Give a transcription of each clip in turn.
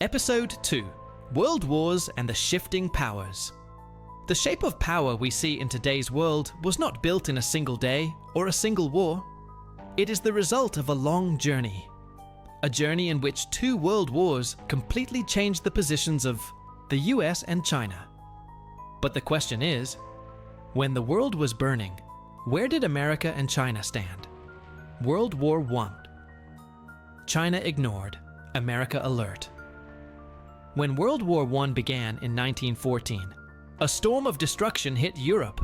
Episode 2: World Wars and the Shifting Powers. The shape of power we see in today's world was not built in a single day or a single war. It is the result of a long journey. A journey in which 2 world wars completely changed the positions of the US and China. But the question is, when the world was burning, where did America and China stand? World War I. China ignored, America alert. When World War I began in 1914, a storm of destruction hit Europe.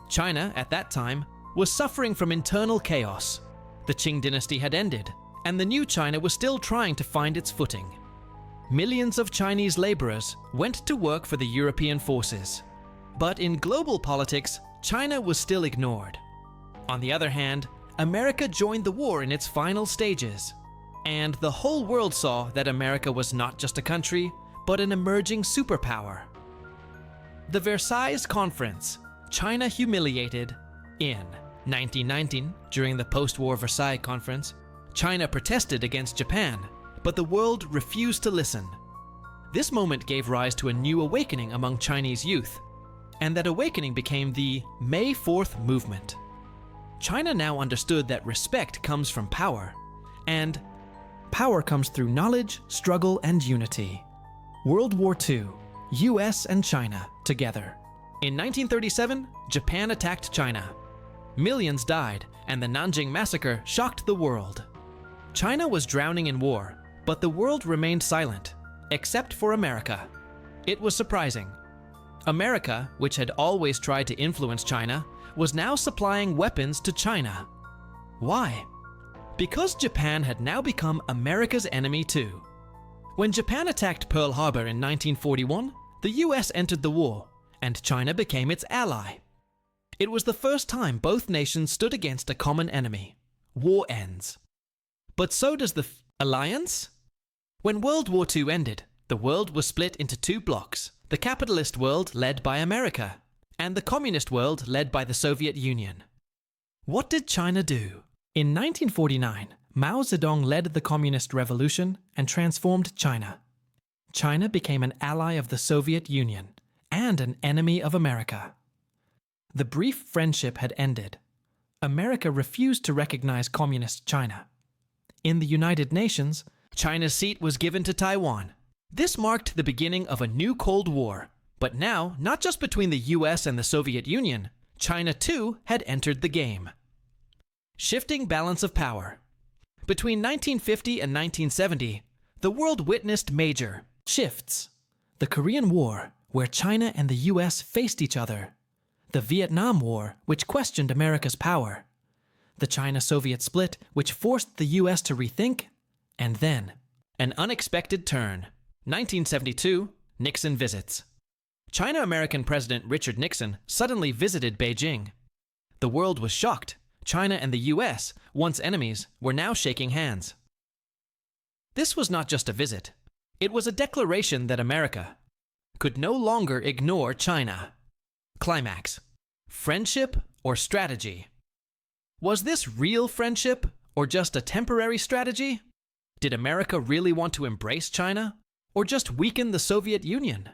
China, at that time, was suffering from internal chaos. The Qing dynasty had ended, and the new China was still trying to find its footing. Millions of Chinese laborers went to work for the European forces. But in global politics, China was still ignored. On the other hand, America joined the war in its final stages. And the whole world saw that America was not just a country, but an emerging superpower. The Versailles Conference, China humiliated. In 1919, during the post-war Versailles Conference, China protested against Japan, but the world refused to listen. This moment gave rise to a new awakening among Chinese youth, and that awakening became the May 4th movement. China now understood that respect comes from power, and power comes through knowledge, struggle, and unity. World War II, US and China together. In 1937, Japan attacked China. Millions died, and the Nanjing Massacre shocked the world. China was drowning in war, but the world remained silent, except for America. It was surprising. America, which had always tried to influence China, was now supplying weapons to China. Why? Because Japan had now become America's enemy too. When Japan attacked Pearl Harbor in 1941, the US entered the war, and China became its ally. It was the first time both nations stood against a common enemy. War ends. But so does the alliance? When World War II ended, the world was split into 2 blocks: the capitalist world led by America, and the communist world led by the Soviet Union. What did China do? In 1949, Mao Zedong led the Communist Revolution and transformed China. China became an ally of the Soviet Union and an enemy of America. The brief friendship had ended. America refused to recognize Communist China. In the United Nations, China's seat was given to Taiwan. This marked the beginning of a new Cold War. But now, not just between the US and the Soviet Union, China too had entered the game. Shifting balance of power. Between 1950 and 1970, the world witnessed major shifts. The Korean War, where China and the US faced each other. The Vietnam War, which questioned America's power. The China-Soviet split, which forced the US to rethink. And then, an unexpected turn. 1972, Nixon visits. China-American President Richard Nixon suddenly visited Beijing. The world was shocked. China and the US, once enemies, were now shaking hands. This was not just a visit. It was a declaration that America could no longer ignore China. Climax: friendship or strategy? Was this real friendship or just a temporary strategy? Did America really want to embrace China or just weaken the Soviet Union?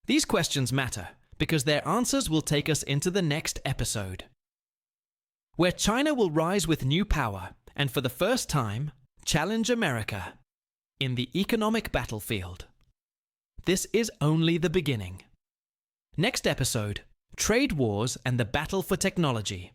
These questions matter because their answers will take us into the next episode, where China will rise with new power and for the first time challenge America in the economic battlefield. This is only the beginning. Next episode: Trade Wars and the Battle for Technology.